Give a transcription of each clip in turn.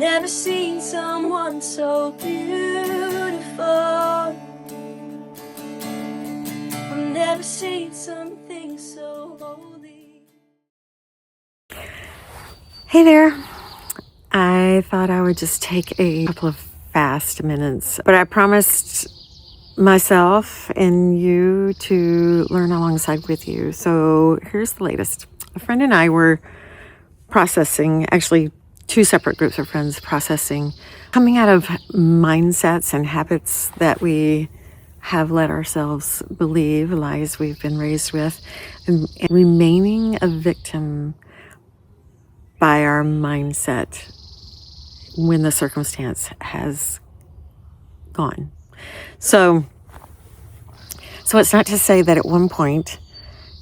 Never seen someone so beautiful. I've never seen something so holy. Hey there. I thought I would just take a couple of fast minutes, but I promised myself and you to learn alongside with you. So here's the latest. A friend and I were processing, actually, two separate groups of friends processing, coming out of mindsets and habits that we have let ourselves believe, lies we've been raised with, and remaining a victim by our mindset when the circumstance has gone. So it's not to say that at one point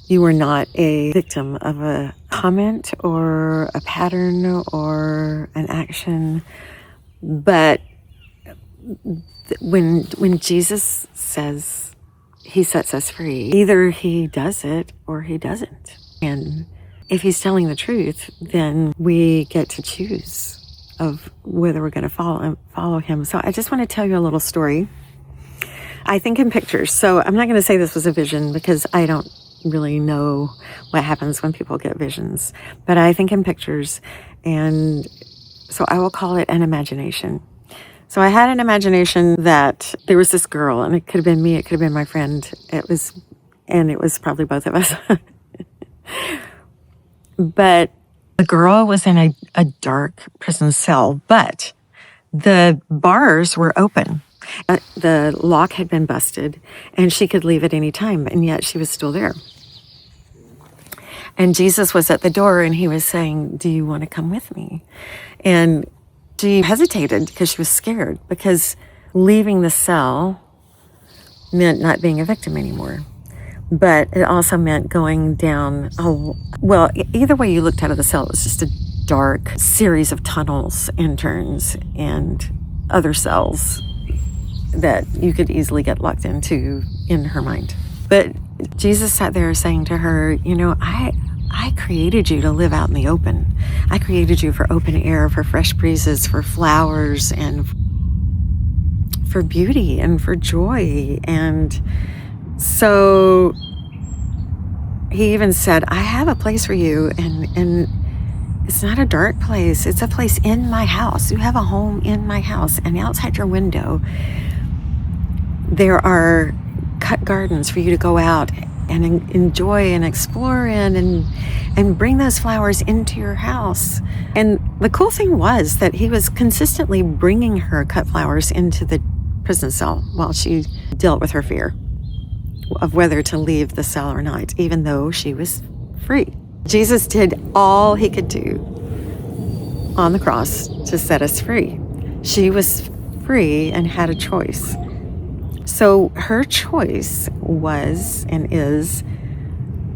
you were not a victim of a comment or a pattern or an action, but when Jesus says he sets us free, either he does it or he doesn't. And if he's telling the truth, then we get to choose of whether we're going to follow him. So I just want to tell you a little story. I think in pictures. So I'm not going to say this was a vision because I don't really know what happens when people get visions, but I think in pictures, and so I will call it an imagination. So I had an imagination that there was this girl, and it could have been me, it could have been my friend. It was probably both of us. But the girl was in a dark prison cell, but the bars were open. The lock had been busted, and she could leave at any time, and yet she was still there. And Jesus was at the door, and he was saying, "Do you want to come with me?" And she hesitated because she was scared, because leaving the cell meant not being a victim anymore. But it also meant going down, either way you looked out of the cell, it was just a dark series of tunnels and turns and other cells that you could easily get locked into in her mind. But Jesus sat there saying to her, I created you to live out in the open. I created you for open air, for fresh breezes, for flowers, and for beauty and for joy. And so he even said, I have a place for you, and it's not a dark place. It's a place in my house. You have a home in my house, and outside your window there are cut gardens for you to go out and enjoy and explore in, and bring those flowers into your house. And the cool thing was that he was consistently bringing her cut flowers into the prison cell while she dealt with her fear of whether to leave the cell or not, even though she was free. Jesus did all he could do on the cross to set us free. She was free and had a choice. So her choice was and is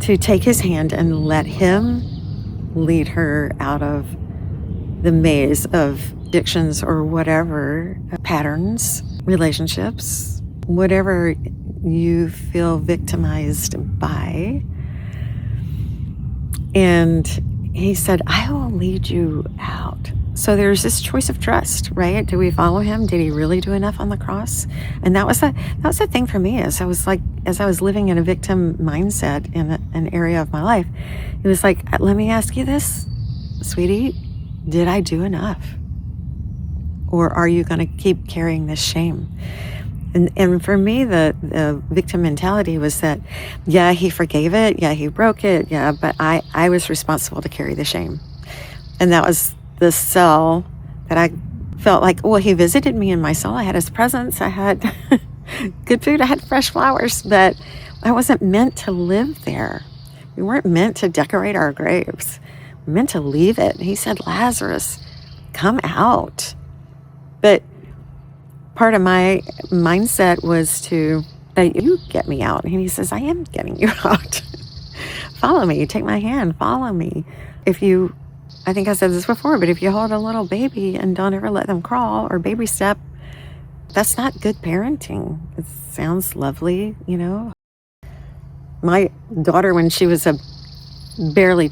to take his hand and let him lead her out of the maze of addictions or whatever, patterns, relationships, whatever you feel victimized by. And he said, I will lead you out. So there's this choice of trust, right? Do we follow him? Did he really do enough on the cross? And that was the thing for me, as I was living in a victim mindset in an area of my life. It was like, let me ask you this, sweetie, did I do enough? Or are you going to keep carrying this shame? And for me, the victim mentality was that, yeah, he forgave it. Yeah, he broke it. Yeah, but I was responsible to carry the shame. And that was the cell that I felt like, well, he visited me in my cell. I had his presence. I had good food. I had fresh flowers, but I wasn't meant to live there. We weren't meant to decorate our graves. We were meant to leave it. He said, Lazarus, come out. But part of my mindset was to say, you get me out. And he says, I am getting you out. Follow me. Take my hand. Follow me. I think I said this before, but if you hold a little baby and don't ever let them crawl or baby step, that's not good parenting. It sounds lovely, My daughter, when she was barely